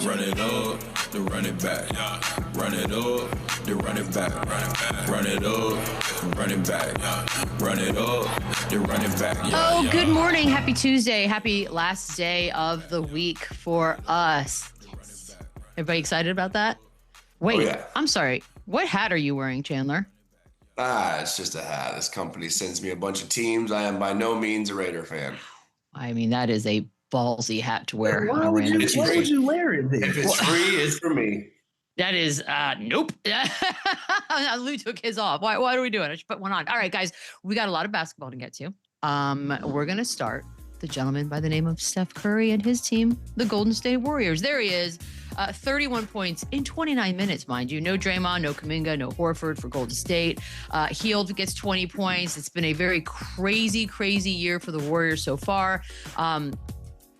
Run it up, then run it back. Run it up, then run it back. Run it up, then run it back. Run it up, then run it back. Oh, good morning. Happy Tuesday. Happy last day of the week for us. Everybody excited about that? Wait, I'm sorry. What hat are you wearing, Chandler? It's just a hat. This company sends me a bunch of teams. I am by no means a Raider fan. I mean, that is a ballsy hat to wear. Why would you wear it then? If it's free, it's for me. That is, nope. Lou took his off. Why are we doing it? I should put one on. All right, guys, we got a lot of basketball to get to. We're going to start the gentleman by the name of Steph Curry and his team, the Golden State Warriors. There he is. 31 points in 29 minutes, mind you. No Draymond, no Kuminga, no Horford for Golden State. Hield gets 20 points. It's been a very crazy year for the Warriors so far.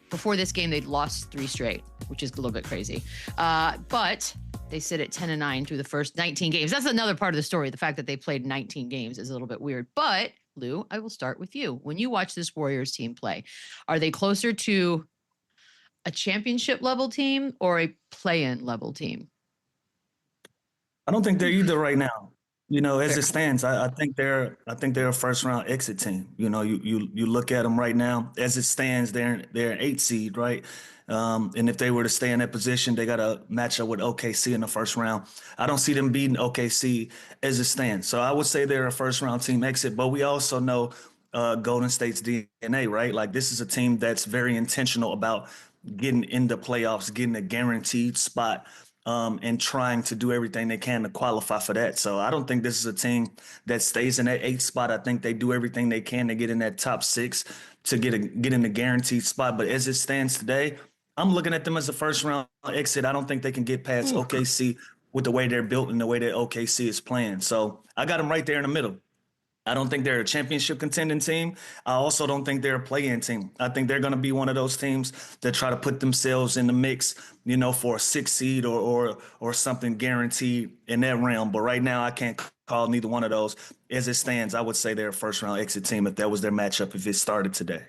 Before this game, they'd lost 3 straight, which is a little bit crazy. But they sit at 10-9 through the first 19 games. That's another part of the story. The fact that they played 19 games is a little bit weird. But, Lou, I will start with you. When you watch this Warriors team play, are they closer to a championship level team or a play-in level team? I don't think they're either right now. You know, as it stands, I think they're a first round exit team. You know, you look at them right now, as it stands, they're an 8 seed, right? And if they were to stay in that position, they got to match up with OKC in the first round. I don't see them beating OKC as it stands. So I would say they're a first round team exit, but we also know Golden State's DNA, right? Like, this is a team that's very intentional about getting into playoffs, getting a guaranteed spot, and trying to do everything they can to qualify for that. So I don't think this is a team that stays in that 8th spot. I think they do everything they can to get in that top 6 to get in the guaranteed spot. But as it stands today, I'm looking at them as a first round exit. I don't think they can get past OKC with the way they're built and the way that OKC is playing. So I got them right there in the middle. I don't think they're a championship contending team. I also don't think they're a play-in team. I think they're going to be one of those teams that try to put themselves in the mix, you know, for a 6 seed or something guaranteed in that realm. But right now, I can't call neither one of those. As it stands, I would say they're a first-round exit team if that was their matchup, if it started today.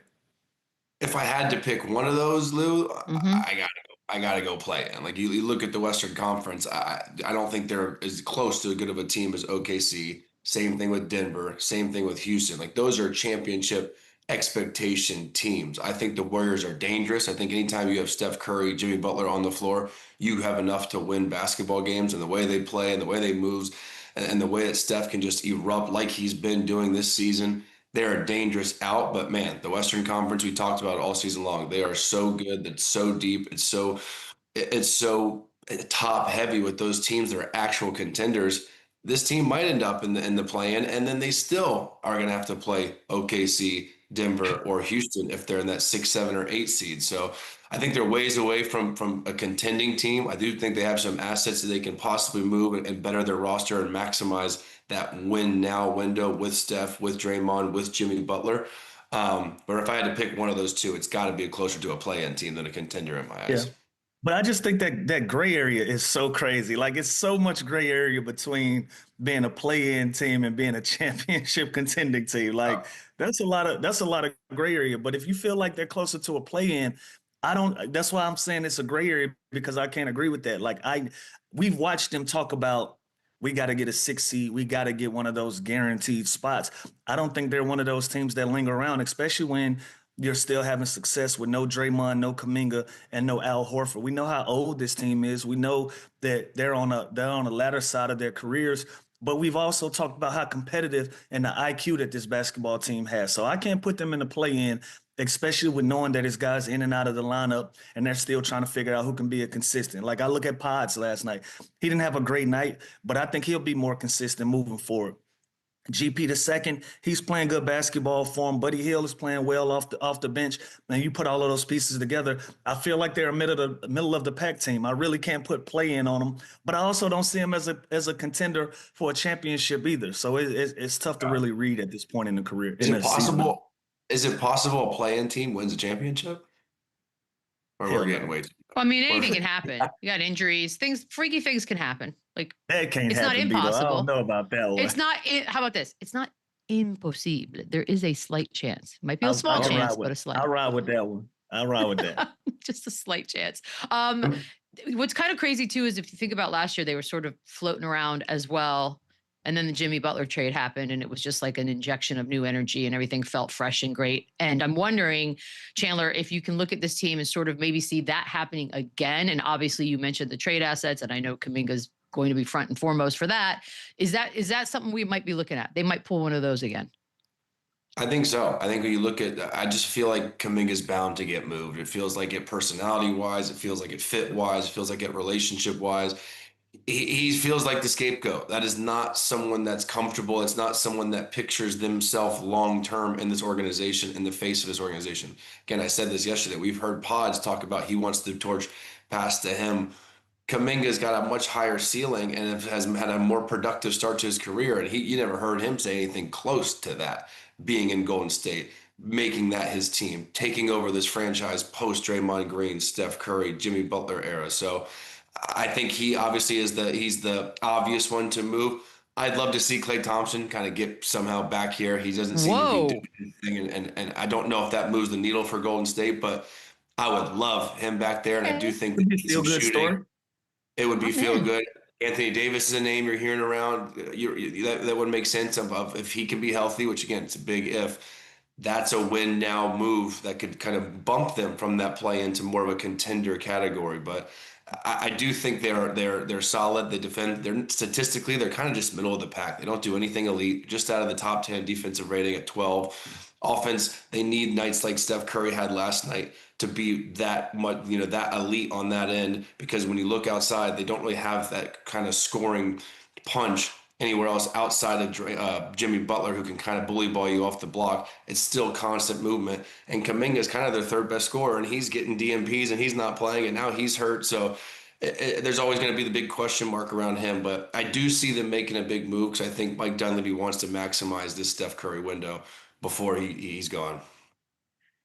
If I had to pick one of those, Lou, I gotta go play. And like you look at the Western Conference, I don't think they're as close to as good of a team as OKC. Same thing with Denver. Same thing with Houston. Like, those are championship expectation teams. I think the Warriors are dangerous. I think anytime you have Steph Curry, Jimmy Butler on the floor, you have enough to win basketball games. And the way they play and the way they move and the way that Steph can just erupt like he's been doing this season, they're a dangerous out. But man, the Western Conference, we talked about it all season long. They are so good. It's so deep. It's so top heavy with those teams that are actual contenders. This team might end up in the play-in, and then they still are going to have to play OKC, Denver, or Houston if they're in that 6, 7, or 8 seed. So I think they're ways away from a contending team. I do think they have some assets that they can possibly move and better their roster and maximize that win-now window with Steph, with Draymond, with Jimmy Butler. But if I had to pick one of those two, it's got to be closer to a play-in team than a contender in my eyes. Yeah. But I just think that gray area is so crazy. Like, it's so much gray area between being a play-in team and being a championship contending team. Like, that's a lot of gray area. But if you feel like they're closer to a play-in, that's why I'm saying it's a gray area, because I can't agree with that. Like, we've watched them talk about, we got to get a 6 seed. We got to get one of those guaranteed spots. I don't think they're one of those teams that linger around, especially when you're still having success with no Draymond, no Kuminga, and no Al Horford. We know how old this team is. We know that they're on the latter side of their careers. But we've also talked about how competitive and the IQ that this basketball team has. So I can't put them in the play-in, especially with knowing that it's guys in and out of the lineup, and they're still trying to figure out who can be a consistent. Like, I look at Pods last night. He didn't have a great night, but I think he'll be more consistent moving forward. GP the second, he's playing good basketball for him. Buddy Hield is playing well off the bench. And you put all of those pieces together, I feel like they're a middle of the pack team. I really can't put play in on them, but I also don't see them as a contender for a championship either. So it's tough to really read at this point in the career. Is it possible a play-in team wins a championship? Or we're getting way too. Well, I mean, anything can happen. You got injuries, freaky things can happen. Like, that can't it's happen, not impossible. I don't know about that one. It's not. How about this? It's not impossible. There is a slight chance. It might be a small chance, but a slight. I'll ride with that one. I'll ride with that. Just a slight chance. What's kind of crazy too is if you think about last year, they were sort of floating around as well. And then the Jimmy Butler trade happened, and it was just like an injection of new energy, and everything felt fresh and great. And I'm wondering, Chandler, if you can look at this team and sort of maybe see that happening again. And obviously, you mentioned the trade assets, and I know Kuminga's going to be front and foremost for that. Is that something we might be looking at? They might pull one of those again. I think so. I think when you look at, I just feel like Kuminga's bound to get moved. It feels like it personality wise, it feels like it fit wise, it feels like it relationship wise. He feels like the scapegoat. That is not someone that's comfortable. It's not someone that pictures themselves long term in this organization, in the face of this organization. Again, I said this yesterday. We've heard pods talk about he wants the torch passed to him. Kuminga's got a much higher ceiling and has had a more productive start to his career. And you never heard him say anything close to that, being in Golden State, making that his team, taking over this franchise post Draymond Green, Steph Curry, Jimmy Butler era. So I think he obviously he's the obvious one to move. I'd love to see Klay Thompson kind of get somehow back here. He doesn't seem to be doing anything, and I don't know if that moves the needle for Golden State, but I would love him back there, and I do think that Feel good story. it would be feel good. Anthony Davis is a name you're hearing around. That would make sense of if he can be healthy, which again, it's a big if. That's a win now move that could kind of bump them from that play into more of a contender category. But I do think they're solid. They defend. Statistically, they're kind of just middle of the pack. They don't do anything elite. Just out of the top 10 defensive rating at 12. Offense, they need nights like Steph Curry had last night to be that much, that elite on that end. Because when you look outside, they don't really have that kind of scoring punch anywhere else outside of Jimmy Butler, who can kind of bully ball you off the block. It's still constant movement. And Kuminga is kind of their third best scorer, and he's getting DMPs, and he's not playing, and now he's hurt. So there's always going to be the big question mark around him. But I do see them making a big move because I think Mike Dunleavy wants to maximize this Steph Curry window before he's gone.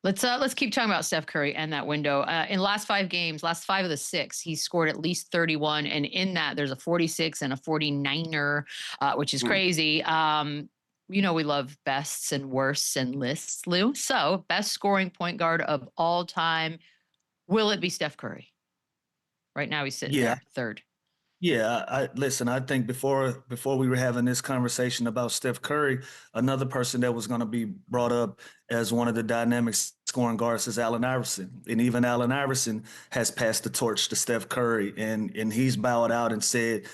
Let's keep talking about Steph Curry and that window. In last 5 games, last 5 of the 6, he scored at least 31. And in that, there's a 46 and a 49er, which is crazy. We love bests and worsts and lists, Lou. So best scoring point guard of all time. Will it be Steph Curry? Right now he's sitting there, third. Yeah, I think before we were having this conversation about Steph Curry, another person that was going to be brought up as one of the dynamic scoring guards is Allen Iverson. And even Allen Iverson has passed the torch to Steph Curry, and he's bowed out and said,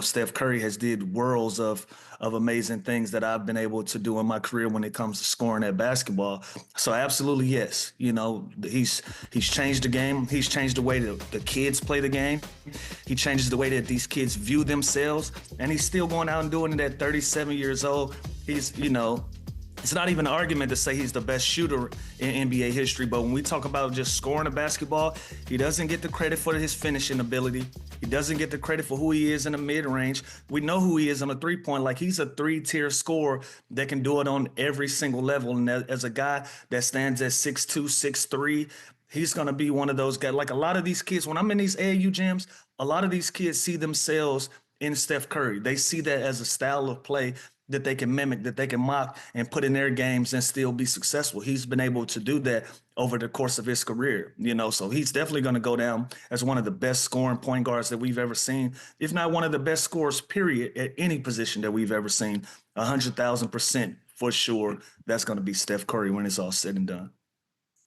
Steph Curry has did worlds of amazing things that I've been able to do in my career when it comes to scoring at basketball. So absolutely, yes. He's changed the game. He's changed the way that the kids play the game. He changes the way that these kids view themselves, and he's still going out and doing it at 37 years old. He's, it's not even an argument to say he's the best shooter in NBA history, but when we talk about just scoring a basketball, he doesn't get the credit for his finishing ability. He doesn't get the credit for who he is in the mid-range. We know who he is on the three-point. Like, he's a 3-tier scorer that can do it on every single level. And as a guy that stands at 6'2", 6'3", he's going to be one of those guys. Like, a lot of these kids, when I'm in these AAU gyms, a lot of these kids see themselves in Steph Curry. They see that as a style of play that they can mimic, that they can mock and put in their games and still be successful. He's been able to do that over the course of his career, so he's definitely going to go down as one of the best scoring point guards that we've ever seen, if not one of the best scorers, period, at any position that we've ever seen. 100,000% for sure. That's going to be Steph Curry when it's all said and done.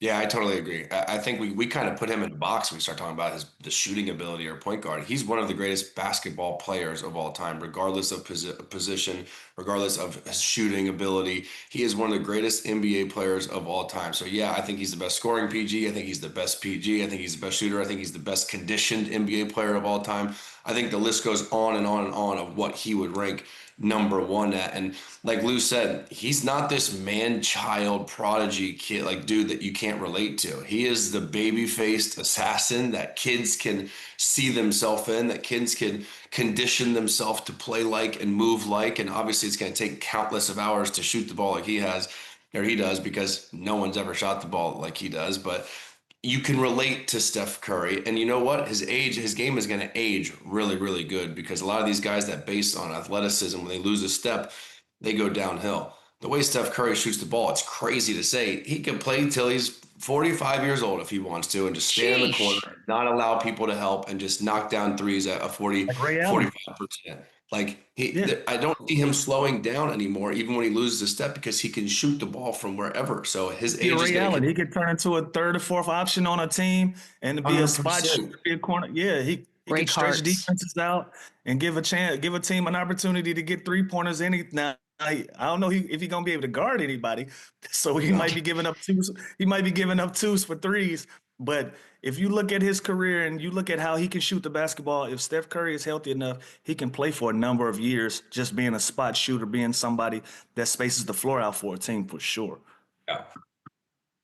Yeah, I totally agree. I think we kind of put him in a box when we start talking about the shooting ability or point guard. He's one of the greatest basketball players of all time, regardless of position, regardless of his shooting ability. He is one of the greatest NBA players of all time. So, yeah, I think he's the best scoring PG. I think he's the best PG. I think he's the best shooter. I think he's the best conditioned NBA player of all time. I think the list goes on and on and on of what he would rank number one at. And like Lou said, he's not this man-child prodigy kid, like dude that you can't relate to. He is the baby-faced assassin that kids can see themselves in, that kids can condition themselves to play like and move like. And obviously it's going to take countless of hours to shoot the ball like he does, because no one's ever shot the ball like he does. But you can relate to Steph Curry, and you know what? His game is going to age really, really good, because a lot of these guys that base on athleticism, when they lose a step, they go downhill. The way Steph Curry shoots the ball, it's crazy to say. He can play till he's 45 years old if he wants to, and just stand in the corner, not allow people to help, and just knock down threes at a 45%. Like I don't see him slowing down anymore, even when he loses a step, because he can shoot the ball from wherever. So his age is going to. He could turn into a third or fourth option on a team and be a spot shooter, be a corner. Yeah, he can stretch defenses out and give a team an opportunity to get 3-pointers. Now, I don't know if he's gonna be able to guard anybody, so he might be giving up twos. He might be giving up twos for threes. But if you look at his career and you look at how he can shoot the basketball, if Steph Curry is healthy enough, he can play for a number of years, just being a spot shooter, being somebody that spaces the floor out for a team for sure. Yeah.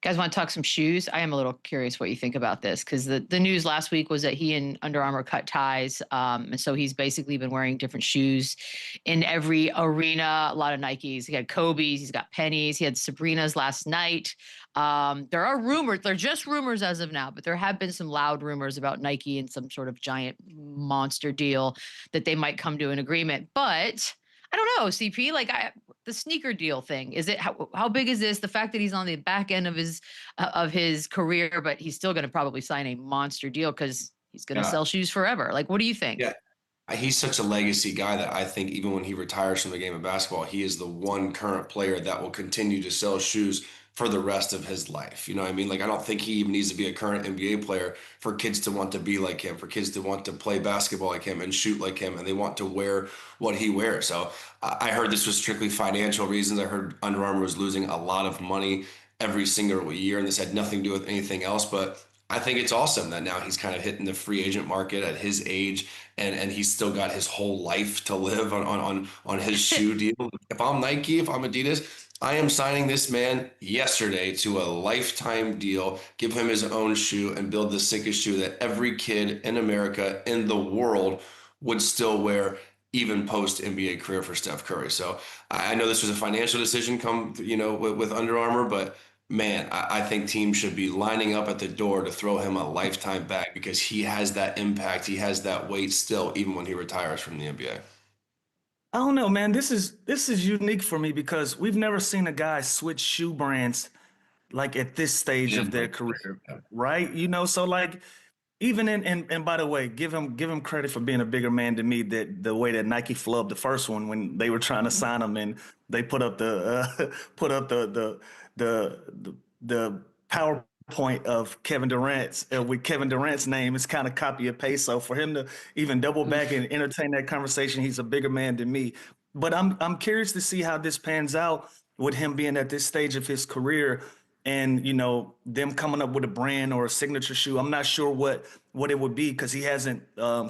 Guys want to talk some shoes? I am a little curious what you think about this, because the news last week was that he and Under Armour cut ties. And so he's basically been wearing different shoes in every arena, a lot of Nikes. He had Kobe's, he's got Pennies, he had Sabrina's last night. There are rumors, they're just rumors as of now, but there have been some loud rumors about Nike and some sort of giant monster deal that they might come to an agreement. But I don't know, CP, like the sneaker deal thing, is it, how big is this? The fact that he's on the back end of his career, but he's still going to probably sign a monster deal because he's going to sell shoes forever. Like, what do you think? Yeah. He's such a legacy guy that I think even when he retires from the game of basketball, he is the one current player that will continue to sell shoes for the rest of his life. You know what I mean? Like, I don't think he even needs to be a current NBA player for kids to want to be like him, for kids to want to play basketball like him and shoot like him, and they want to wear what he wears. So I heard this was strictly financial reasons. I heard Under Armour was losing a lot of money every single year, and this had nothing to do with anything else. But I think it's awesome that now he's kind of hitting the free agent market at his age, and he's still got his whole life to live on his shoe deal. If I'm Nike, if I'm Adidas, I am signing this man yesterday to a lifetime deal, give him his own shoe, and build the sickest shoe that every kid in America, in the world, would still wear, even post NBA career for Steph Curry. So I know this was a financial decision with Under Armour, but man, I think teams should be lining up at the door to throw him a lifetime bag, because he has that impact. He has that weight still, even when he retires from the NBA. I don't know, man. This is unique for me because we've never seen a guy switch shoe brands like at this stage of their career, right? So like even and by the way, give him credit for being a bigger man than me. That the way that Nike flubbed the first one when they were trying to sign him, and they put up the PowerPoint of Kevin Durant's with Kevin Durant's name. It's kind of copy and paste. So for him to even double back and entertain that conversation, he's a bigger man than me. But I'm curious to see how this pans out with him being at this stage of his career, and them coming up with a brand or a signature shoe. I'm not sure what it would be, because he hasn't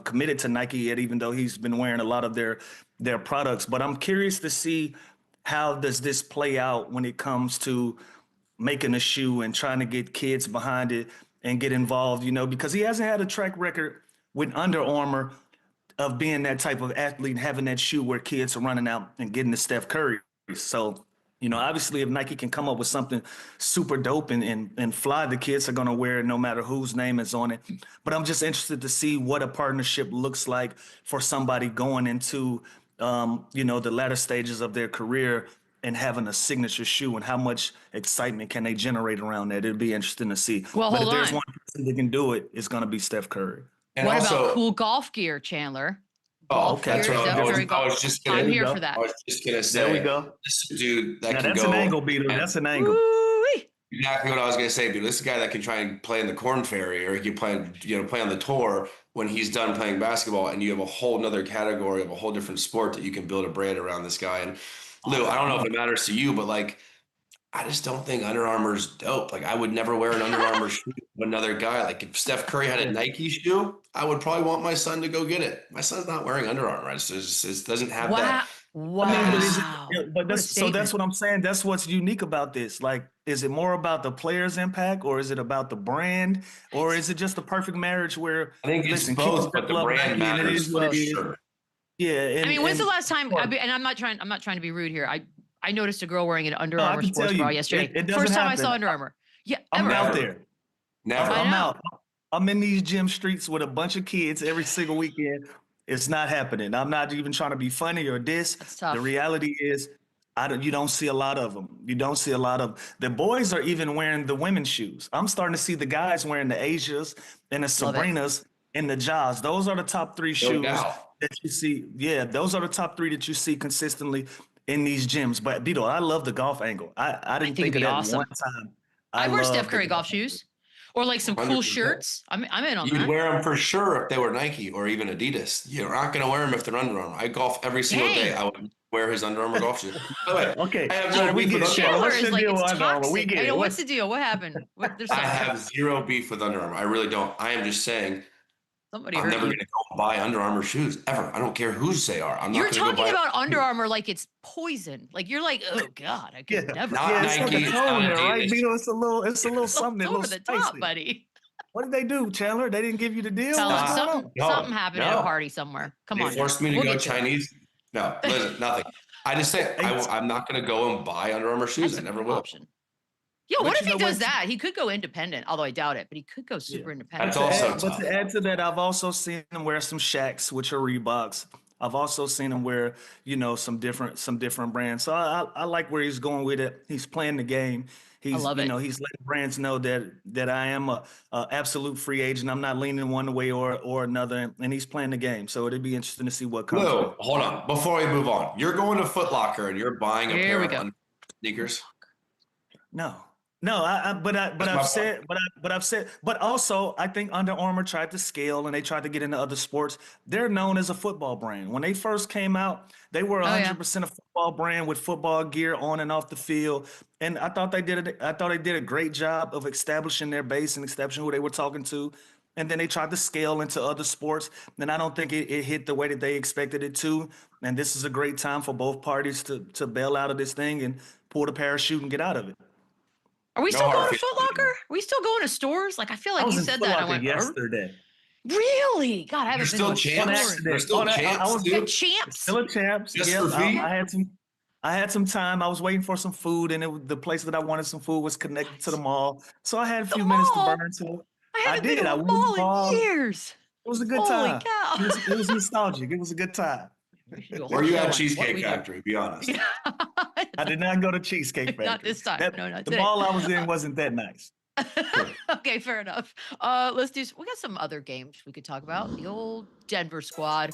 committed to Nike yet, even though he's been wearing a lot of their products. But I'm curious to see how does this play out when it comes to making a shoe and trying to get kids behind it and get involved, because he hasn't had a track record with Under Armour of being that type of athlete and having that shoe where kids are running out and getting to Steph Curry. So, obviously if Nike can come up with something super dope and fly, the kids are going to wear it no matter whose name is on it. But I'm just interested to see what a partnership looks like for somebody going into, the latter stages of their career and having a signature shoe, and how much excitement can they generate around that. It'd be interesting to see. Well, but if there's on. one person that can do it, it's going to be Steph Curry. And what also, about cool golf gear, Chandler? Okay. That's what I was just gonna. I'm here for that. I was just gonna say. There we go. This dude that Now can that's go. an angle, Beadle. That's an angle. Woo-wee. Exactly what I was gonna say, dude. This is a guy that can try and play in the Corn Ferry, or he can play on the tour when he's done playing basketball, and you have a whole nother category of a whole different sport that you can build a brand around this guy. And Lou, I don't know if it matters to you, but like, I just don't think Under Armour's dope. Like, I would never wear an Under Armour shoe with another guy. Like, if Steph Curry had a Nike shoe, I would probably want my son to go get it. My son's not wearing Under Armour. It doesn't have that. Wow. But that's what I'm saying. That's what's unique about this. Like, is it more about the player's impact, or is it about the brand, or is it just the perfect marriage where I think it's both, but the brand matters for sure. Yeah. I mean, when's the last time? And I'm not trying to be rude here. I noticed a girl wearing an Under Armour sports bra yesterday. First time I saw Under Armour. Yeah, I'm out there. Never. I'm out. I'm in these gym streets with a bunch of kids every single weekend. It's not happening. I'm not even trying to be funny or diss. That's tough. The reality is You don't see a lot of them. You don't see a lot of the boys are even wearing the women's shoes. I'm starting to see the guys wearing the Asias and the Love it. Sabrinas and the Jaws. Those are the top three No shoes doubt. that you see. Yeah, those are the top three that you see consistently in these gyms. But Beto, I love the golf angle. I I didn't think it'd think of be that awesome. one time. I'd wear Steph love the Curry golf angle. shoes or like some cool 100%. shirts. I'm in on You'd that. wear them for sure if they were Nike or even Adidas. You're not going to wear them if they're Under Armour. I golf every single day. I would wear his Under Armour golf shoes. By the way, Okay, I have Chandler, no we beef get with it. Under Chandler, Armour. Chandler what's is your like, deal it's with Under Armour? We toxic. get I it. know, what's the deal? What happened? There's I something. have zero beef with Under Armour. I really don't. I am just saying Somebody I'm hurt never you. going to go buy Under Armour shoes ever. I don't care whose they are. I'm You're not going to go talking buy about Under Armour like it's poison. Like you're like, oh God, I could never. Not Yeah, it's like Nike, a it's tone not there, right, Adidas. Beto? It's a little something, It's a little over the spicy. top, buddy. What did they do, Chandler? They didn't give you the deal? Tell What's us going something. on? No, Something happened at a no. party somewhere. Come They on, forced now. me to We'll go get to it. Chinese. No, listen, nothing. I just say I'm not going to go and buy Under Armour shoes. That's I a never good will. option. Yo, But what you if he know does what? that? He could go independent, although I doubt it. But he could go super independent. That's also But tough. to add to that, I've also seen him wear some Shaqs, which are Reeboks. I've also seen him wear, some different brands. So I like where he's going with it. He's playing the game. He's, love it. he's letting brands know that I am a absolute free agent. I'm not leaning one way or another, and he's playing the game. So it'd be interesting to see what comes. No, hold on. Before we move on, you're going to Foot Locker and you're buying a Here pair we of go. Under Armour sneakers. No, but also I think Under Armour tried to scale and they tried to get into other sports. They're known as a football brand. When they first came out, they were 100% a football brand with football gear on and off the field. And I thought they did a great job of establishing their base and establishing who they were talking to. And then they tried to scale into other sports. And I don't think it hit the way that they expected it to. And this is a great time for both parties to bail out of this thing and pull the parachute and get out of it. Are we No still hard going to feelings Foot Locker? Are we still going to stores? Like I feel like I was you in said Foot that. And I Locker went, yesterday. really? God, I haven't You're been still to a champs. store. You're still I champs, was- Yeah, dude. champs. Still a champs. Just Yep, for feet? I had some time. I was waiting for some food, and the place that I wanted some food was connected to the mall. So I had a The few minutes to mall? burn to it. I haven't been did. to I a went to the mall mall. in years. It was a good Holy time. cow. It was nostalgic. It was a good time. Where you Show on at what Cheesecake we do. Factory? Be honest. I did not go to Cheesecake Factory. Not this time. No, not the today. mall I was in wasn't that nice. Okay, fair enough. Let's do. We got some other games we could talk about. The old Denver squad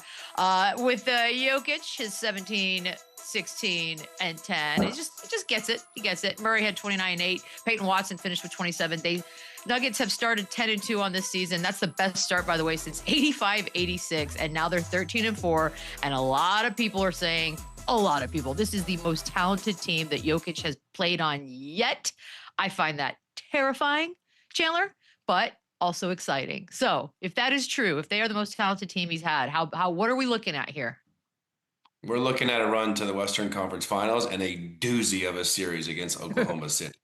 with Jokic, his 17, 16, and 10. He just gets it. He gets it. Murray had 29 and 8. Peyton Watson finished with 27. Nuggets have started 10 and 2 on this season. That's the best start, by the way, since 85-86. And now they're 13 and 4. And a lot of people are saying, this is the most talented team that Jokic has played on yet. I find that terrifying, Chandler, but also exciting. So if that is true, if they are the most talented team he's had, what are we looking at here? We're looking at a run to the Western Conference Finals and a doozy of a series against Oklahoma City.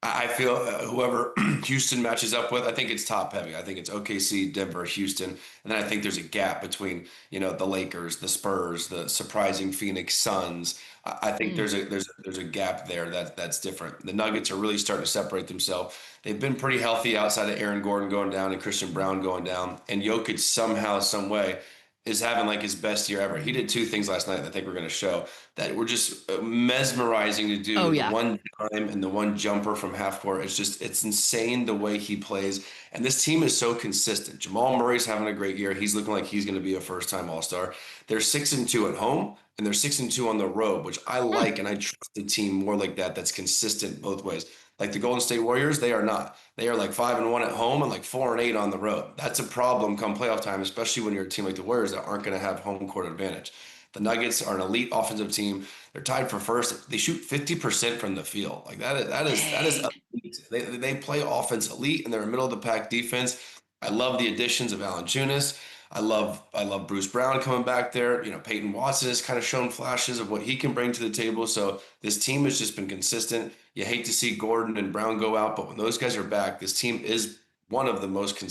I feel whoever Houston matches up with, I think it's top heavy. I think it's OKC, Denver, Houston, and then I think there's a gap between the Lakers, the Spurs, the surprising Phoenix Suns. I think there's a gap there that's different. The Nuggets are really starting to separate themselves. They've been pretty healthy outside of Aaron Gordon going down and Christian Brown going down, and Jokic somehow, some way, is having like his best year ever. He did two things last night that I think we're going to show that were just mesmerizing to do. The one time and the one jumper from half court. It's insane the way he plays. And this team is so consistent. Jamal Murray's having a great year. He's looking like he's going to be a first-time All-Star. They're 6-2 at home and they're 6-2 on the road, which I like. And I trust the team more like that. That's consistent both ways. Like the Golden State Warriors, they are not. They are like 5-1 at home and like 4-8 on the road. That's a problem come playoff time, especially when you're a team like the Warriors that aren't going to have home court advantage. The Nuggets are an elite offensive team. They're tied for first. They shoot 50% from the field. Like that is elite. They play offense elite and they're a middle of the pack defense. I love the additions of Valanciunas. I love Bruce Brown coming back there. Peyton Watson has kind of shown flashes of what he can bring to the table. So this team has just been consistent. You hate to see Gordon and Brown go out, but when those guys are back, this team is one of the most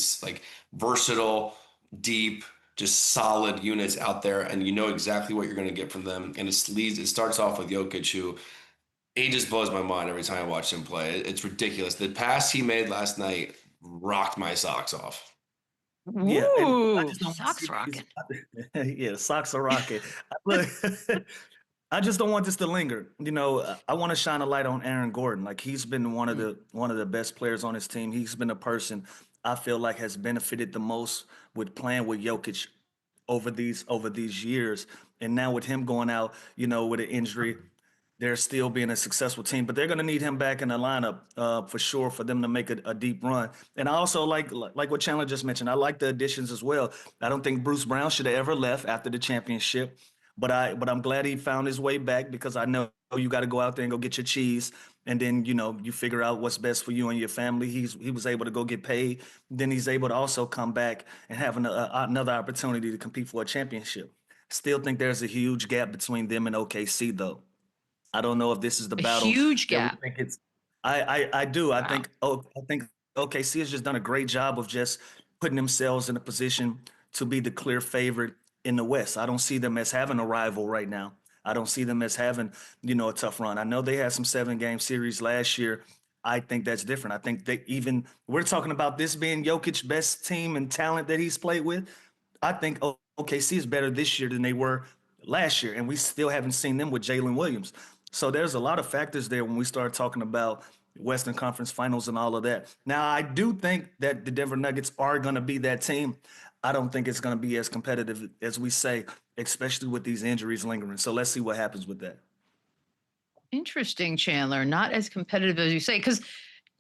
versatile, deep, just solid units out there, and you know exactly what you're going to get from them. And it starts off with Jokic, who he just blows my mind every time I watch him play. It's ridiculous. The pass he made last night rocked my socks off. Yeah, Ooh, socks rocking. Yeah, socks are rocking. Look, I just don't want this to linger. You know, I want to shine a light on Aaron Gordon. Like he's been one of the best players on his team. He's been a person I feel like has benefited the most with playing with Jokic over these years. And now with him going out, you know, with an injury, they're still being a successful team, but they're going to need him back in the lineup for sure for them to make a deep run. And I also like what Chandler just mentioned. I like the additions as well. I don't think Bruce Brown should have ever left after the championship, but I'm glad he found his way back because I know you got to go out there and go get your cheese, and then you know you figure out what's best for you and your family. He was able to go get paid. Then he's able to also come back and have another opportunity to compete for a championship. Still think there's a huge gap between them and OKC though. I don't know if this is the A battle huge that we gap. think it's. I do. Wow. I think OKC has just done a great job of just putting themselves in a position to be the clear favorite in the West. I don't see them as having a rival right now. I don't see them as having, you know, a tough run. I know they had some 7-game series last year. I think that's different. I think that even we're talking about this being Jokic's best team and talent that he's played with. I think OKC is better this year than they were last year, and we still haven't seen them with Jalen Williams. So there's a lot of factors there when we start talking about Western Conference Finals and all of that. Now, I do think that the Denver Nuggets are going to be that team. I don't think it's going to be as competitive as we say, especially with these injuries lingering. So let's see what happens with that. Interesting, Chandler. Not as competitive as you say. Because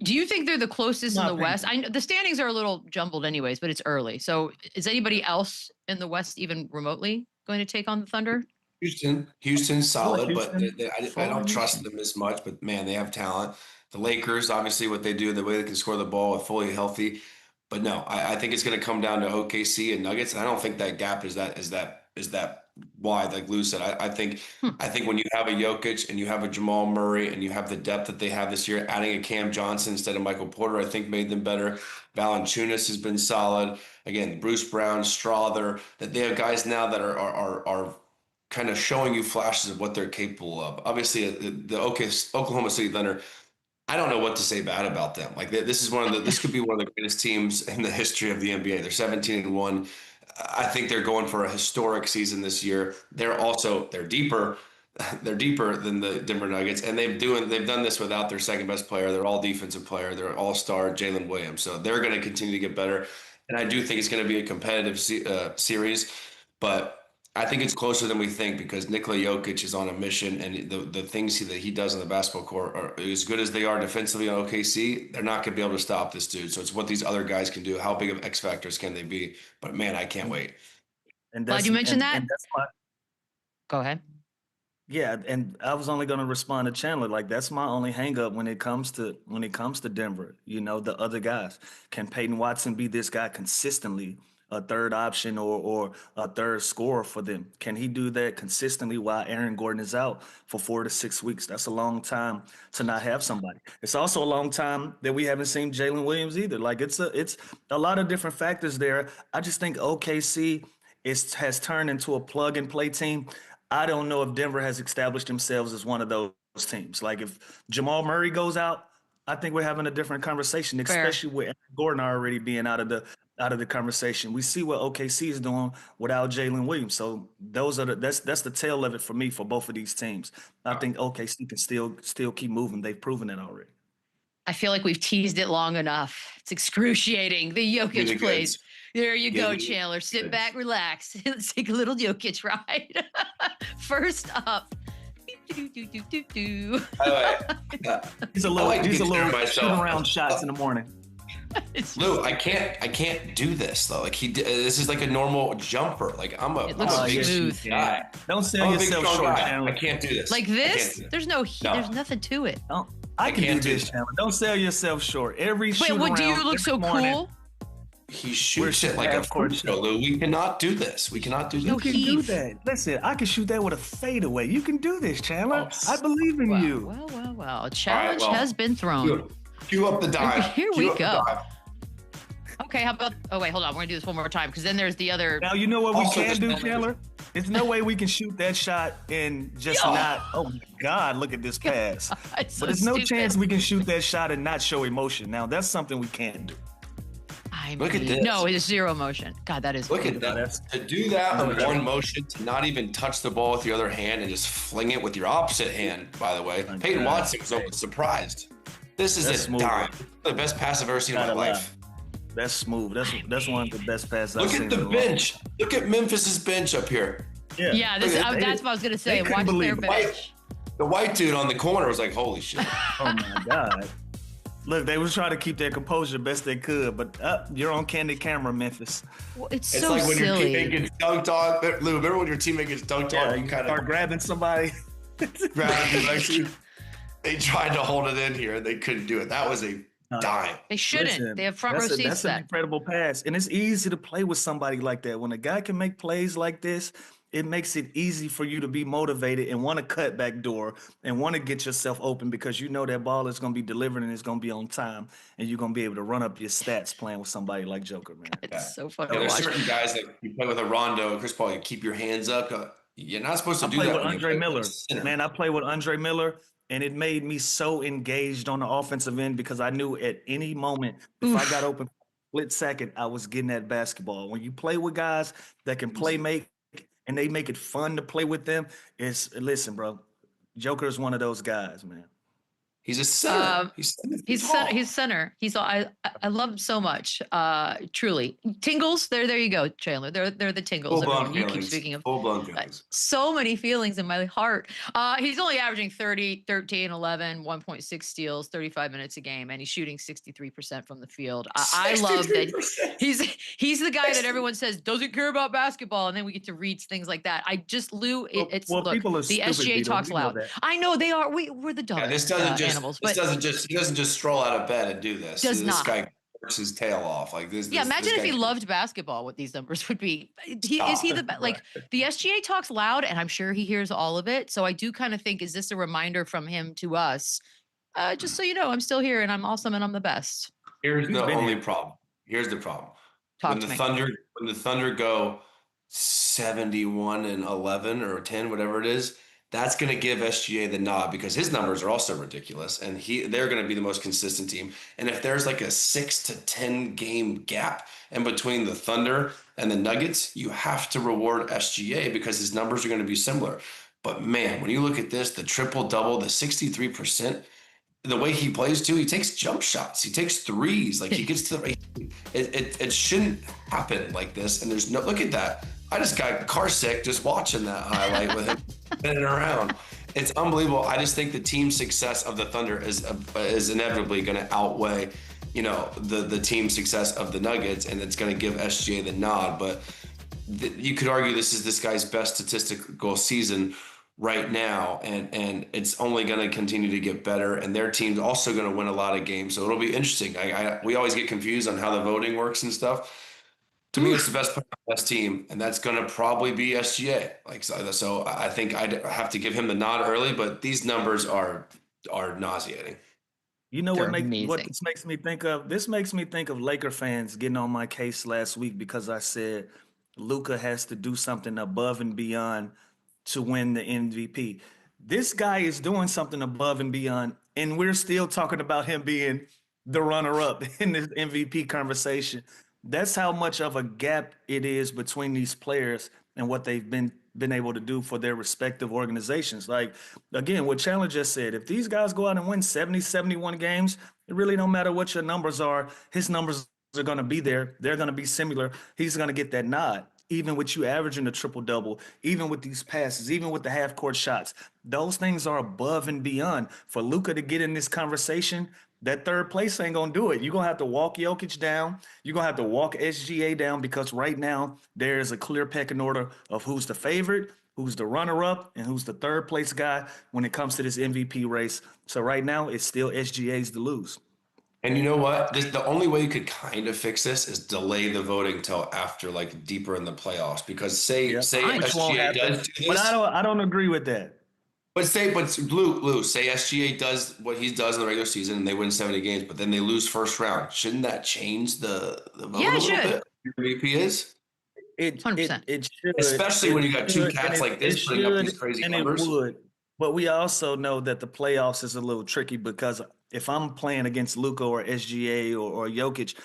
do you think they're the closest in My the West? opinion. I know the standings are a little jumbled, anyways, but it's early. So is anybody else in the West even remotely going to take on the Thunder? Houston's solid, but Houston, I don't solid trust Houston. them as much. But man, they have talent. The Lakers, obviously, what they do, the way they can score the ball, fully healthy. But no, I think it's going to come down to OKC and Nuggets. And I don't think that gap is that wide, like Lou said. Hmm. I think when you have a Jokic and you have a Jamal Murray and you have the depth that they have this year, adding a Cam Johnson instead of Michael Porter, I think made them better. Valanciunas has been solid. Again, Bruce Brown, Strother, that they have guys now that are kind of showing you flashes of what they're capable of. Obviously, the Oklahoma City Thunder, I don't know what to say bad about them. Like this could be one of the greatest teams in the history of the NBA. They're 17-1. I think they're going for a historic season this year. They're deeper. They're deeper than the Denver Nuggets, and they've done this without their second best player. They're all defensive player. They're all-star Jalen Williams. So they're going to continue to get better. And I do think it's going to be a competitive series, but I think it's closer than we think because Nikola Jokic is on a mission, and the things that he does on the basketball court are as good as they are defensively on OKC. They're not going to be able to stop this dude. So it's what these other guys can do. How big of X factors can they be? But man, I can't wait. And Glad that's you mentioned that. and that's my Go ahead. yeah, and I was only going to respond to Chandler. Like that's my only hang up when it comes to Denver. You know, the other guys. Can Peyton Watson be this guy consistently, a third option or a third scorer for them? Can he do that consistently while Aaron Gordon is out for 4 to 6 weeks? That's a long time to not have somebody. It's also a long time that we haven't seen Jalen Williams either. Like it's a lot of different factors there. I just think OKC has turned into a plug and play team. I don't know if Denver has established themselves as one of those teams. Like if Jamal Murray goes out, I think we're having a different conversation, Fair. especially with Aaron Gordon already being out of the conversation. We see what OKC is doing without Jalen Williams. So that's the tail of it for me for both of these teams. I think OKC can still keep moving. They've proven it already. I feel like we've teased it long enough. It's excruciating. The Give Jokic me plays. goods. There you Give go, me Chandler. Sit goods. back, relax. Let's take a little Jokic ride. First up. Do-do-do-do-do-do. By the way, He's a I little like to he's a consider little myself- shooting around shots in the morning. It's- Lou, I can't do this though. Like this is like a normal jumper. Like I'm It looks a big smooth. guy. Don't sell I'm a big yourself strong short, guy. I Chandler. can't do this. Like I can't this? do this. There's no heat. No. There's nothing to it. I can can't do do this, that. Chandler. Don't sell yourself short. Every Wait, shoot what? Do around you look every so morning, cool? He shoots We're it like a half court free throw, Lou. We cannot do this. We cannot do this. No You can do heave. that. Listen, I can shoot that with a fadeaway. You can do this, Chandler. Oh, I believe in Well, you. well. A challenge well, has been thrown. Cue up the dive. Here Cue we up the go. dive. Okay, how about? Oh wait, hold on. We're gonna do this one more time because then there's the other. Now you know what we Also, can just do, don't make Chandler. There's no way we can shoot that shot and just Yo. not. Oh my God, look at this pass. It's so But there's no stupid. chance we can shoot that shot and not show emotion. Now that's something we can't do. Look at this. No, it's zero motion. God, that is. Look at that. To do that in one motion, to not even touch the ball with your other hand and just fling it with your opposite hand, by the way. Peyton Watson was almost surprised. This is a dime. The best pass I've ever seen in my life. That's smooth. That's one of the best passes I've seen. Look at the bench. Look at Memphis's bench up here. Yeah, that's what I was going to say. Watch their bench. The white dude on the corner was like, holy shit. Oh, my God. Look, they was trying to keep their composure best they could, but you're on candid camera, Memphis. Well, it's so like when silly. Your teammate gets dunked on. Lou, remember when your teammate gets dunked on? You kind of start grabbing somebody. They tried to hold it in here, and they couldn't do it. That was a dime. They shouldn't. Listen, they have front row seats. That's an incredible pass, and it's easy to play with somebody like that. When a guy can make plays like this, it makes it easy for you to be motivated and want to cut back door and want to get yourself open because you know that ball is going to be delivered and it's going to be on time and you're going to be able to run up your stats playing with somebody like Joker, man. It's so fun to watch. There's certain guys that you play with a Rondo, Chris Paul, you keep your hands up. You're not supposed to do that. I play with Andre Miller. Man, I play with Andre Miller, and it made me so engaged on the offensive end because I knew at any moment if I got open for a split second, I was getting that basketball. When you play with guys that can play make, and they make it fun to play with them, listen, bro, Joker is one of those guys, man. He's a center. He's center. I love him so much. Truly, tingles. There you go, Chandler. They're the tingles. You keep speaking of full-blown feelings. So many feelings in my heart. He's only averaging 30, 13, 11, 1.6 steals, 35 minutes a game, and he's shooting 63% from the field. I love that. He's the guy that everyone says doesn't care about basketball, and then we get to read things like that. Look, people are the stupid, SGA talks loud. I know they are. We're the dumb. This doesn't just. He doesn't just stroll out of bed and do this. This guy works his tail off like this. Imagine if he loved basketball, what these numbers would be. The SGA talks loud, and I'm sure he hears all of it. So I do kind of think, is this a reminder from him to us? Just so you know, I'm still here, and I'm awesome, and I'm the best. Here's the only problem. Here's the problem. When the Thunder go 71-11 or 10, whatever it is. That's going to give SGA the nod because his numbers are also ridiculous, and they're going to be the most consistent team. And if there's like a 6 to 10 game gap in between the Thunder and the Nuggets, you have to reward SGA because his numbers are going to be similar. But man, when you look at this, the triple double, the 63%, the way he plays too, he takes jump shots, he takes threes, like he gets to it shouldn't happen like this. And there's no look at that. I just got car sick just watching that highlight with him spinning around. It's unbelievable. I just think the team success of the Thunder is inevitably going to outweigh, the team success of the Nuggets, and it's going to give SGA the nod. But you could argue this is this guy's best statistical season right now, and it's only going to continue to get better. And their team's also going to win a lot of games, so it'll be interesting. We always get confused on how the voting works and stuff. To me, it's the best team, and that's going to probably be SGA. So I think I'd have to give him the nod early, but these numbers are nauseating. You know what this makes me think of? This makes me think of Laker fans getting on my case last week because I said Luka has to do something above and beyond to win the MVP. This guy is doing something above and beyond, and we're still talking about him being the runner-up in this MVP conversation. That's how much of a gap it is between these players and what they've been able to do for their respective organizations. Like, again, what Chandler just said, if these guys go out and win 70, 71 games, it really don't matter what your numbers are. His numbers are going to be there. They're going to be similar. He's going to get that nod. Even with you averaging a triple-double, even with these passes, even with the half-court shots, those things are above and beyond. For Luka to get in this conversation, that third place ain't going to do it. You're going to have to walk Jokic down. You're going to have to walk SGA down because right now there is a clear pecking order of who's the favorite, who's the runner-up, and who's the third-place guy when it comes to this MVP race. So right now it's still SGA's to lose. And you know what? The only way you could kind of fix this is delay the voting till after, like, deeper in the playoffs. Because say SGA does do this. But I don't agree with that. But Lou, say SGA does what he does in the regular season and they win 70 games, but then they lose first round. Shouldn't that change the vote a little bit? MVP is? It should. Especially when you got two cats like this putting up these crazy numbers. It would. But we also know that the playoffs is a little tricky because if I'm playing against Luka or SGA or Jokic,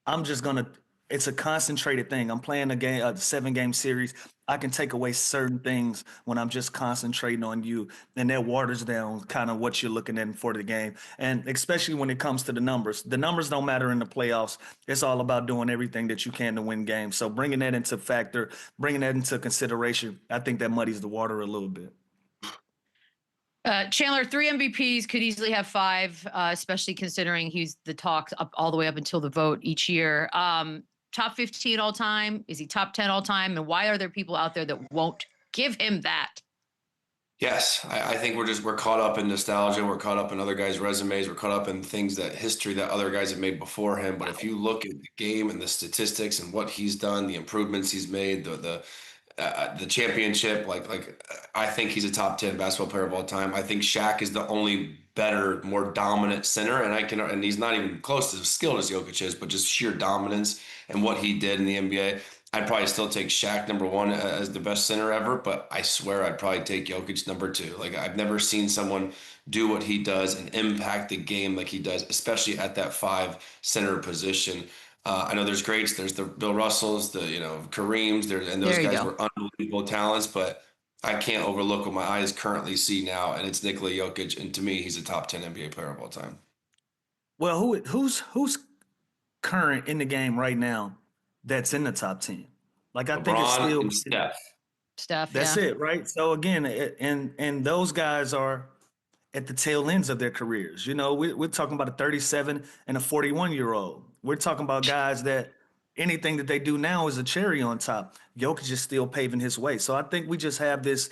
I'm just gonna. It's a concentrated thing. I'm playing a 7-game series. I can take away certain things when I'm just concentrating on you, and that waters down kind of what you're looking at for the game. And especially when it comes to the numbers don't matter in the playoffs. It's all about doing everything that you can to win games. So bringing that into factor, bringing that into consideration, I think that muddies the water a little bit. Chandler, 3 MVPs, could easily have 5, especially considering he's the talk up all the way up until the vote each year. Top 15 all time? Is he top 10 all time? And why are there people out there that won't give him that? Yes, I think we're caught up in nostalgia. We're caught up in other guys' resumes. We're caught up in things that history that other guys have made before him. But if you look at the game and the statistics and what he's done, the improvements he's made, the championship, I think he's a top 10 basketball player of all time. I think Shaq is the only better, more dominant center, and he's not even close to as skilled as Jokic is, but just sheer dominance and what he did in the NBA. I'd probably still take Shaq number 1 as the best center ever, but I swear I'd probably take Jokic number 2. Like, I've never seen someone do what he does and impact the game like he does, especially at that 5 center position. I know there's greats. There's the Bill Russells, the Kareems, and those guys were unbelievable talents. But I can't overlook what my eyes currently see now, and it's Nikola Jokic. And to me, he's a top 10 NBA player of all time. Well, who's current in the game right now that's in the top 10? Like, I LeBron think it's still and Steph. Steph, That's it, right? So again, and those guys are at the tail ends of their careers. We're talking about a 37 and a 41-year-old. We're talking about guys that anything that they do now is a cherry on top. Jokic is still paving his way. So I think we just have this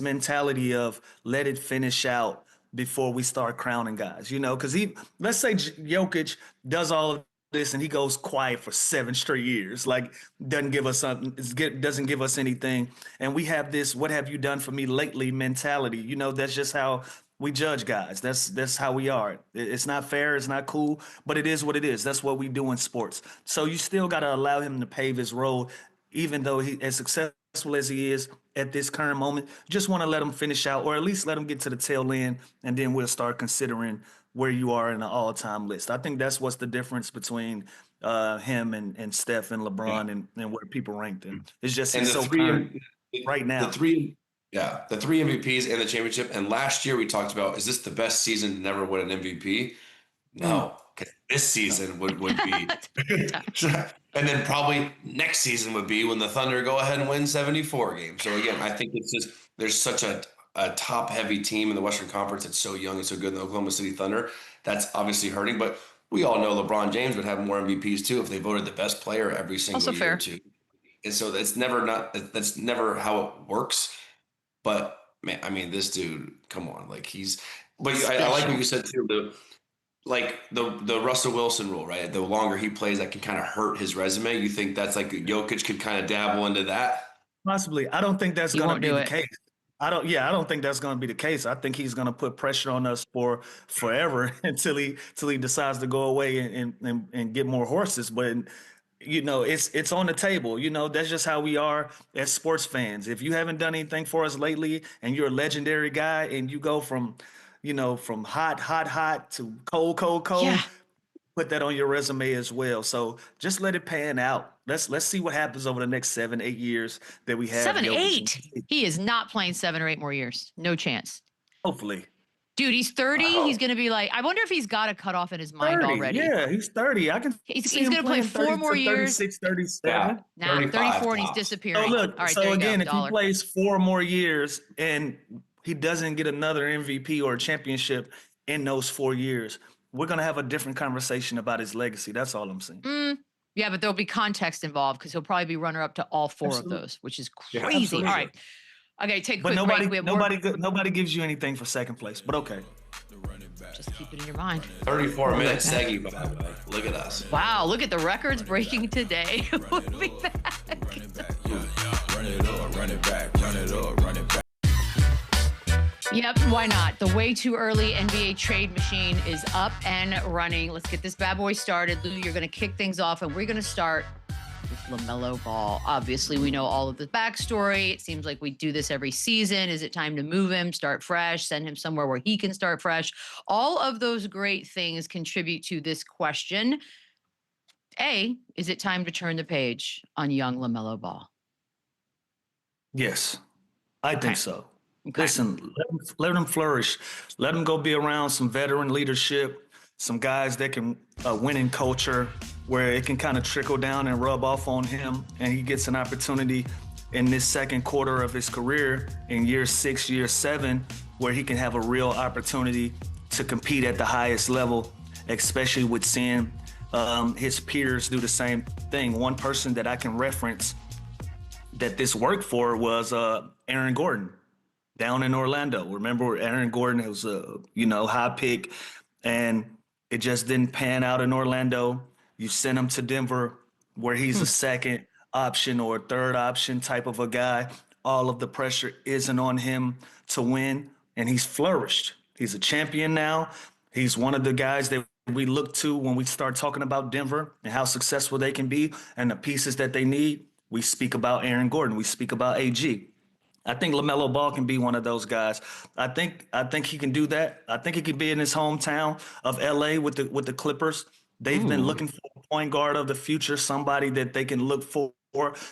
mentality of let it finish out before we start crowning guys, because let's say Jokic does all of this and he goes quiet for 7 straight years, like doesn't give us something, doesn't give us anything. And we have this, what have you done for me lately mentality. That's just how we judge guys. That's how we are. It's not fair. It's not cool, but it is what it is. That's what we do in sports. So you still got to allow him to pave his road, even though he as successful as he is at this current moment. Just want to let him finish out, or at least let him get to the tail end, and then we'll start considering where you are in the all-time list. I think that's what's the difference between him and Steph and LeBron and where people rank them. It's just so current right now. The 3 MVPs and the championship. And last year we talked about, is this the best season to never win an MVP? No, because this season would be. And then probably next season would be when the Thunder go ahead and win 74 games. So again, I think it's just there's such a top-heavy team in the Western Conference that's so young and so good in the Oklahoma City Thunder. That's obviously hurting. But we all know LeBron James would have more MVPs too if they voted the best player every single year too. And so that's never how it works. But man, I mean, this dude, come on, like but I like what you said too, the Russell Wilson rule, right? The longer he plays, that can kind of hurt his resume. You think that's like Jokic could kind of dabble into that? Possibly. I don't think that's going to be the case. I don't think that's going to be the case. I think he's going to put pressure on us for forever until he decides to go away and get more horses. But it's on the table. That's just how we are as sports fans. If you haven't done anything for us lately and you're a legendary guy and you go from hot to cold, yeah, put that on your resume as well. So just let it pan out. Let's see what happens over the next 7-8 years that we have. 7, 8. He is not playing 7 or 8 more years. No chance. Hopefully. Dude, he's 30. He's going to be like, I wonder if he's got a cutoff in his mind 30, already. Yeah, he's 30. I can. He's going to play 4 more years. 36, 37. Now 34 and he's disappearing. So look, all right, so again, if $1. he plays 4 more years and he doesn't get another MVP or a championship in those 4 years, we're going to have a different conversation about his legacy. That's all I'm saying. Yeah, but there'll be context involved because he'll probably be runner-up to all 4 of those, which is crazy. All right. Okay, take a quick break. Nobody gives you anything for second place, but okay. Just keep it in your mind. 34 minutes, Seggy. Look at us. Wow, look at the records breaking today. We'll be back. Run it up, run it back, run it up, run it back. Yep, why not? The way too early NBA trade machine is up and running. Let's get this bad boy started. Lou, you're going to kick things off, and we're going to start with LaMelo Ball. Obviously, we know all of the backstory. It seems like we do this every season. Is it time to move him, start fresh, send him somewhere where he can start fresh? All of those great things contribute to this question. A, is it time to turn the page on young LaMelo Ball? Yes, I Okay. think so. Okay. Listen, let him flourish. Let him go be around some veteran leadership, some guys that can win in culture, where it can kind of trickle down and rub off on him, and he gets an opportunity in this second quarter of his career in year 6, year 7, where he can have a real opportunity to compete at the highest level, especially with seeing his peers do the same thing. One person that I can reference that this worked for was Aaron Gordon down in Orlando. Remember, Aaron Gordon was a high pick, and it just didn't pan out in Orlando. You send him to Denver, where he's a second option or a third option type of a guy. All of the pressure isn't on him to win, and he's flourished. He's a champion now. He's one of the guys that we look to when we start talking about Denver and how successful they can be and the pieces that they need. We speak about Aaron Gordon. We speak about AG. I think LaMelo Ball can be one of those guys. I think he can do that. I think he could be in his hometown of LA with the Clippers. They've been looking for a point guard of the future, somebody that they can look for,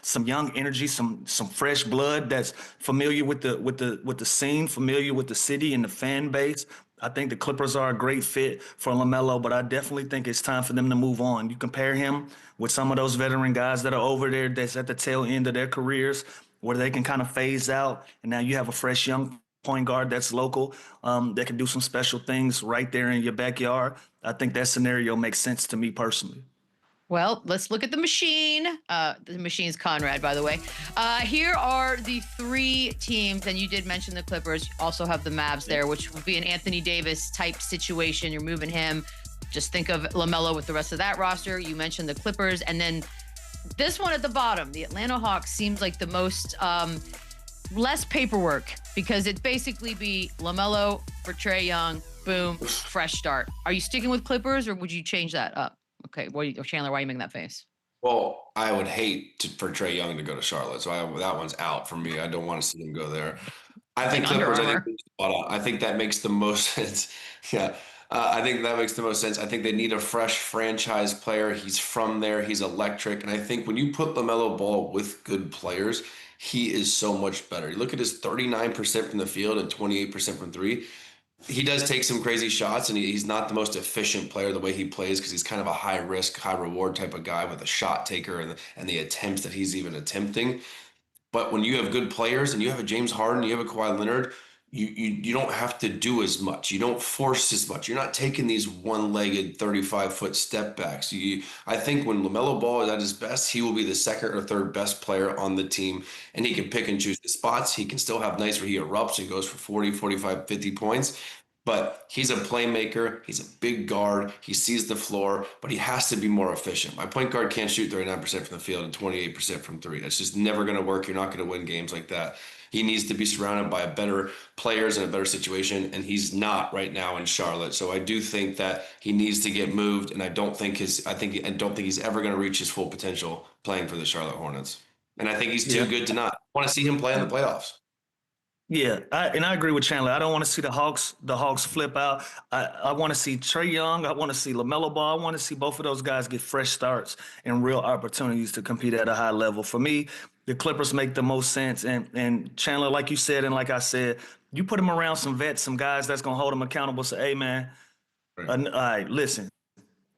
some young energy, some fresh blood that's familiar with the scene, familiar with the city and the fan base. I think the Clippers are a great fit for LaMelo, but I definitely think it's time for them to move on. You compare him with some of those veteran guys that are over there that's at the tail end of their careers, where they can kind of phase out, and now you have a fresh young point guard that's local, that can do some special things right there in your backyard. I think that scenario makes sense to me personally. Well, let's look at the machine. The machine's Conrad, by the way. Here are the 3 teams, and you did mention the Clippers. You also have the Mavs there, which would be an Anthony Davis type situation. You're moving him. Just think of LaMelo with the rest of that roster. You mentioned the Clippers, and then this one at the bottom, the Atlanta Hawks, seems like the most less paperwork, because it'd basically be LaMelo for Trae Young, boom, fresh start. Are you sticking with Clippers, or would you change that up? Okay, Chandler, why are you making that face? Well, I would hate for Trae Young to go to Charlotte, so that one's out for me. I don't want to see him go there. I think Clippers. I think that makes the most sense. Yeah, I think that makes the most sense. I think they need a fresh franchise player. He's from there. He's electric, and I think when you put LaMelo Ball with good players, he is so much better. You look at his 39% from the field and 28% from three. He does take some crazy shots, and he's not the most efficient player the way he plays, because he's kind of a high risk, high reward type of guy with a shot taker and the attempts that he's even attempting. But when you have good players and you have a James Harden, you have a Kawhi Leonard, you don't have to do as much. You don't force as much. You're not taking these one-legged 35-foot step backs. I think when LaMelo Ball is at his best, he will be the second or third best player on the team, and he can pick and choose his spots. He can still have nights where he erupts and goes for 40, 45, 50 points. But he's a playmaker. He's a big guard. He sees the floor, but he has to be more efficient. My point guard can't shoot 39% from the field and 28% from three. That's just never going to work. You're not going to win games like that. He needs to be surrounded by better players in a better situation, and he's not right now in Charlotte. So I do think that he needs to get moved, and I don't think he's ever going to reach his full potential playing for the Charlotte Hornets. And I think he's too good to not. I want to see him play in the playoffs. Yeah, I agree with Chandler. I don't want to see the Hawks flip out. I want to see Trae Young. I want to see LaMelo Ball. I want to see both of those guys get fresh starts and real opportunities to compete at a high level. For me, the Clippers make the most sense. And Chandler, like you said, and like I said, you put them around some vets, some guys that's going to hold them accountable. Say, hey, man, all right, listen.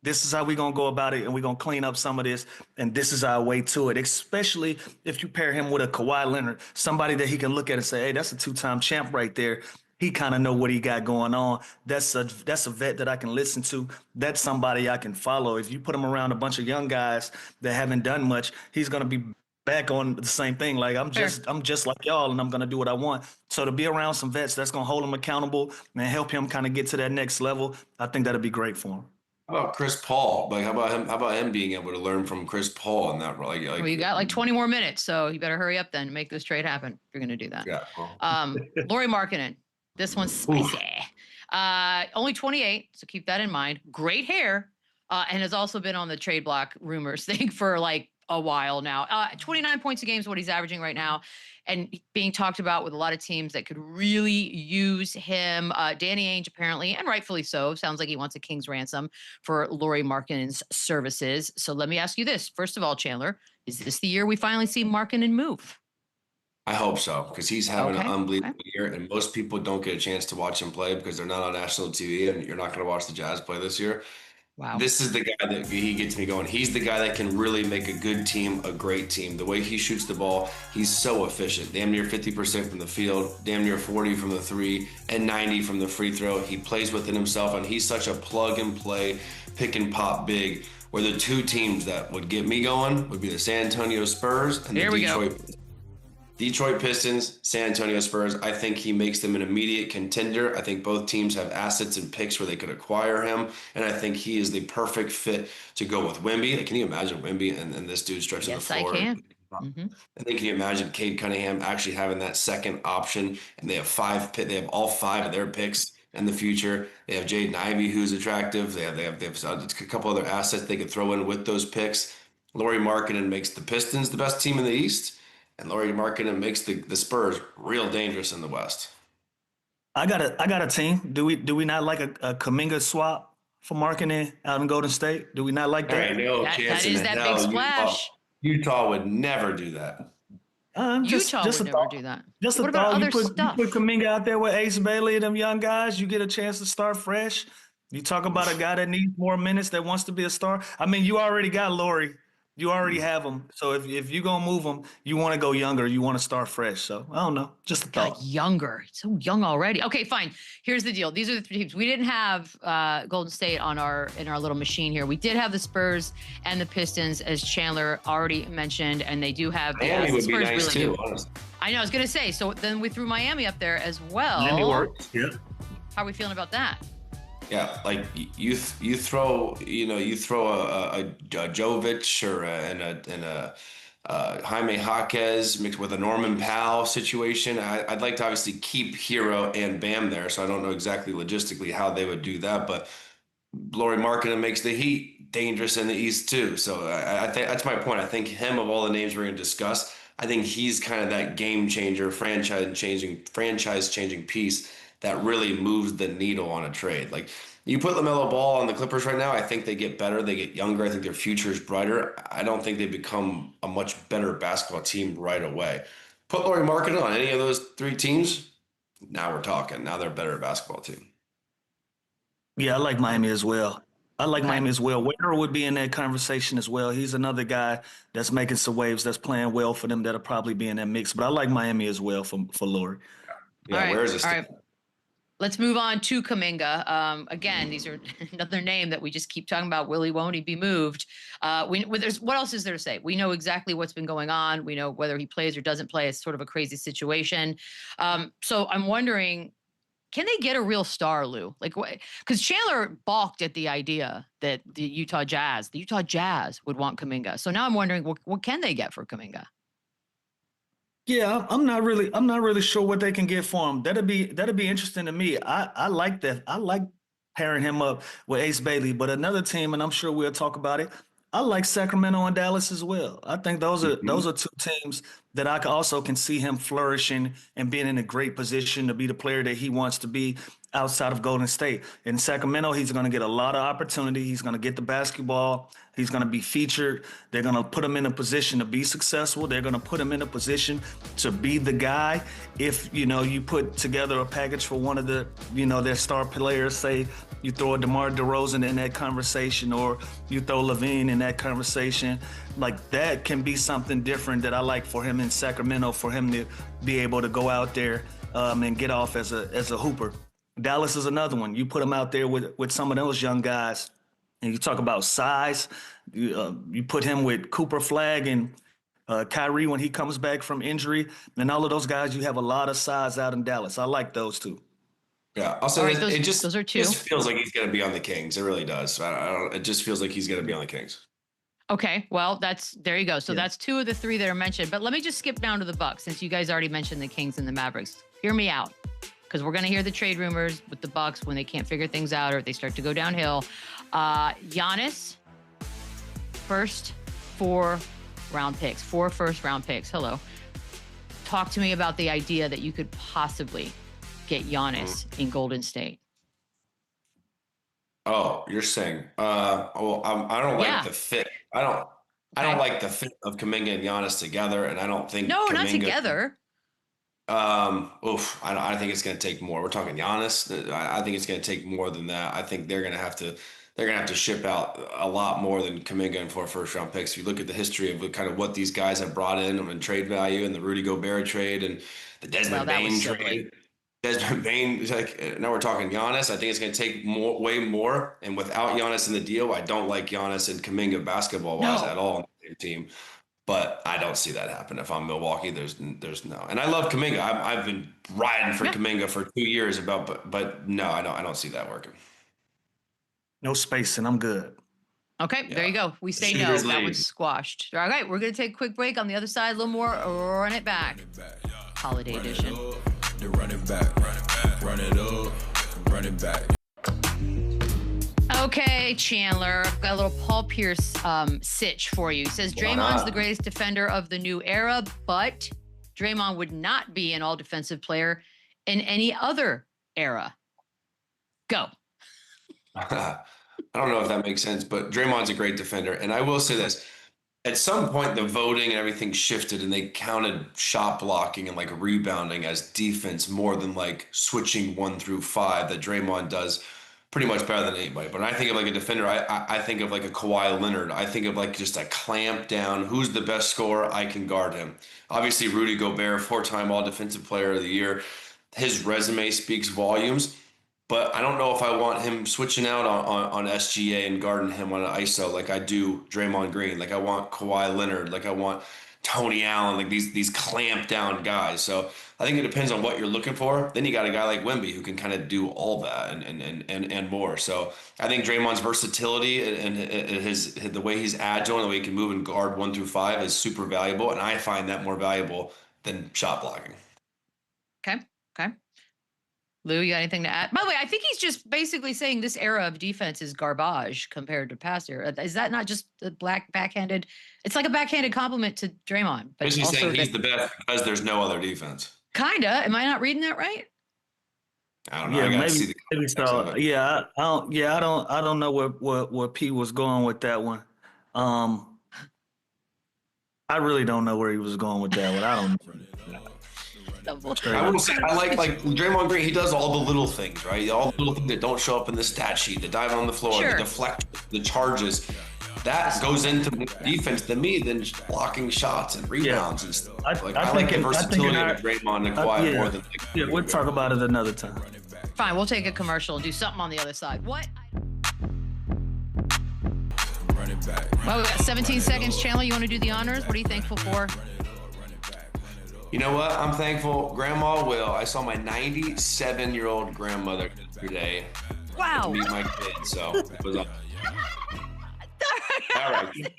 This is how we're going to go about it, and we're going to clean up some of this, and this is our way to it, especially if you pair him with a Kawhi Leonard, somebody that he can look at and say, hey, that's a 2-time champ right there. He kind of know what he got going on. That's a vet that I can listen to. That's somebody I can follow. If you put him around a bunch of young guys that haven't done much, he's going to be back on the same thing. Like, I'm just like y'all, and I'm going to do what I want. So to be around some vets that's going to hold him accountable and help him kind of get to that next level, I think that'll be great for him. How about Chris Paul? Like, how about him being able to learn from Chris Paul in that role? Well, you got like 20 more minutes, so you better hurry up then and make this trade happen if you're going to do that. Yeah. Lauri Markkanen. This one's spicy. Only 28, so keep that in mind. Great hair, and has also been on the trade block rumors thing for like a while now. 29 points a game is what he's averaging right now, and being talked about with a lot of teams that could really use him. Danny Ainge apparently, and rightfully so, sounds like he wants a king's ransom for Lauri Markkanen's services. So let me ask you this. First of all, Chandler, is this the year we finally see Markkanen move? I hope so, because he's having an unbelievable year, and most people don't get a chance to watch him play because they're not on national TV, and you're not going to watch the Jazz play this year. Wow. This is the guy that he gets me going. He's the guy that can really make a good team a great team. The way he shoots the ball, he's so efficient. Damn near 50% from the field, damn near 40 from the three, and 90 from the free throw. He plays within himself, and he's such a plug-and-play, pick-and-pop big, where the two teams that would get me going would be the San Antonio Spurs and the Detroit Pistons, San Antonio Spurs. I think he makes them an immediate contender. I think both teams have assets and picks where they could acquire him. And I think he is the perfect fit to go with Wemby. Like, can you imagine Wemby and this dude stretching the floor? Yes, I can. Mm-hmm. And then can you imagine Cade Cunningham actually having that second option? And they have all 5 of their picks in the future. They have Jaden Ivey, who's attractive. They have a couple other assets they could throw in with those picks. Lauri Markkanen makes the Pistons the best team in the East. And Lauri Markkanen makes the Spurs real dangerous in the West. I got a team. Do we not like a Kuminga swap for Markkanen out in Golden State? Do we not like that? That is that big splash. Utah would never do that. Utah would never do that. Just a thought. You put Kuminga out there with Ace Bailey and them young guys. You get a chance to start fresh. You talk about a guy that needs more minutes, that wants to be a star. I mean, you already got Lauri. You already have them. So if you're going to move them, you want to go younger. You want to start fresh. So I don't know. Just a thought. Younger. So young already. Okay, fine. Here's the deal. These are the 3 teams. We didn't have Golden State in our little machine here. We did have the Spurs and the Pistons, as Chandler already mentioned, and they do have Miami would Spurs be nice really too, honestly. I know. I was going to say. So then we threw Miami up there as well. Miami works. Yeah. How are we feeling about that? Yeah, like you throw a Jovic or a Jaime Jaquez mixed with a Norman Powell situation. I'd like to obviously keep Hero and Bam there, so I don't know exactly logistically how they would do that. But Lauri Markkanen makes the Heat dangerous in the East too. So I think that's my point. I think him, of all the names we're going to discuss, I think he's kind of that game changer, franchise changing piece that really moves the needle on a trade. Like, you put LaMelo Ball on the Clippers right now, I think they get better, they get younger, I think their future is brighter. I don't think they become a much better basketball team right away. Put Lauri Markkanen on any of those 3 teams, now we're talking. Now they're a better basketball team. Yeah, I like Miami as well. Waiter would be in that conversation as well. He's another guy that's making some waves, that's playing well for them, that'll probably be in that mix. But I like Miami as well for Lauri. Yeah, where is this? All right. Let's move on to Kuminga. Again, these are another name that we just keep talking about. Will he, won't he be moved? What else is there to say? We know exactly what's been going on. We know whether he plays or doesn't play. It's sort of a crazy situation. So I'm wondering, can they get a real star, Lou? Like, because Chandler balked at the idea that the Utah Jazz would want Kuminga. So now I'm wondering, what can they get for Kuminga? Yeah, I'm not really sure what they can get for him. That'd be interesting to me. I like that. I like pairing him up with Ace Bailey, but another team, and I'm sure we'll talk about it, I like Sacramento and Dallas as well. I think those are 2 teams that I also can see him flourishing and being in a great position to be the player that he wants to be outside of Golden State. In Sacramento, he's going to get a lot of opportunity. He's going to get the basketball. He's going to be featured. They're going to put him in a position to be successful. They're going to put him in a position to be the guy. If, you put together a package for one of the, their star players, say you throw a DeMar DeRozan in that conversation, or you throw Levine in that conversation, like that can be something different that I like for him in Sacramento, for him to be able to go out there and get off as a hooper. Dallas is another one. You put him out there with some of those young guys, and you talk about size. You put him with Cooper Flag and Kyrie when he comes back from injury, and all of those guys. You have a lot of size out in Dallas. I like those 2. Yeah, also right, those are 2. It just feels like he's going to be on the Kings. It really does. It just feels like he's going to be on the Kings. Okay, well, there you go. So that's 2 of the 3 that are mentioned. But let me just skip down to the Bucks, since you guys already mentioned the Kings and the Mavericks. Hear me out, because we're going to hear the trade rumors with the Bucks when they can't figure things out or they start to go downhill. Giannis, first for round picks, 4 first-round picks. Hello. Talk to me about the idea that you could possibly get Giannis in Golden State. Oh, you're saying, I don't like the fit. I don't like the fit of Kuminga and Giannis together, and I don't think No, Kuminga, not together. I think it's going to take more. We're talking Giannis. I think it's going to take more than that. I think they're going to have to ship out a lot more than Kuminga and 4 first-round picks. If you look at the history of kind of what these guys have brought in trade value, and the Rudy Gobert trade and the Desmond Bane trade. Desmond Bane, now we're talking Giannis. I think it's going to take way more. And without Giannis in the deal, I don't like Giannis and Kuminga basketball-wise at all on the same team. But I don't see that happen. If I'm Milwaukee, there's no. And I love Kuminga. I've been riding for Kuminga for 2 years but no, I don't see that working. No spacing. I'm good. Okay, there you go. We say no. That one's squashed. All right, we're going to take a quick break. On the other side, a little more Run It Back. Holiday edition. Run it back, run it up, run it back. Okay, Chandler, I've got a little Paul Pierce sitch for you. He says Draymond's the greatest defender of the new era, but Draymond would not be an all-defensive player in any other era. Go. I don't know if that makes sense, but Draymond's a great defender. And I will say this. At some point, the voting and everything shifted, and they counted shot blocking and rebounding as defense more than switching 1 through 5 that Draymond does pretty much better than anybody. But when I think of a defender, I think of a Kawhi Leonard. I think of just a clamp down. Who's the best scorer? I can guard him. Obviously, Rudy Gobert, 4-time All-Defensive Player of the Year. His resume speaks volumes. But I don't know if I want him switching out on SGA and guarding him on an ISO like I do Draymond Green. I want Kawhi Leonard. I want Tony Allen. These clamped down guys. So I think it depends on what you're looking for. Then you got a guy like Wemby who can kind of do all that and more. So I think Draymond's versatility and the way he's agile and the way he can move and guard 1 through 5 is super valuable. And I find that more valuable than shot blocking. Okay. Lou, you got anything to add? By the way, I think he's just basically saying this era of defense is garbage compared to past era. Is that not just the backhanded? It's like a backhanded compliment to Draymond. But he's saying he's the best because there's no other defense. Kinda. Am I not reading that right? I don't know. Yeah, maybe so. Yeah, I don't know where P was going with that one. I really don't know where he was going with that one. I don't know. I will say I like Draymond Green. He does all the little things, right? All the little things that don't show up in the stat sheet, the dive on the floor, the deflect, the charges. That goes into defense to me than just blocking shots and rebounds and stuff. I like the versatility of Draymond and Kawhi more than. We'll talk about it another time. Fine, we'll take a commercial and do something on the other side. What? Well, we got 17 seconds. Chandler, you want to do the honors? What are you thankful for? You know what? I'm thankful. Grandma Will. I saw my 97-year-old grandmother today. Wow. To meet my kid. So it was all right.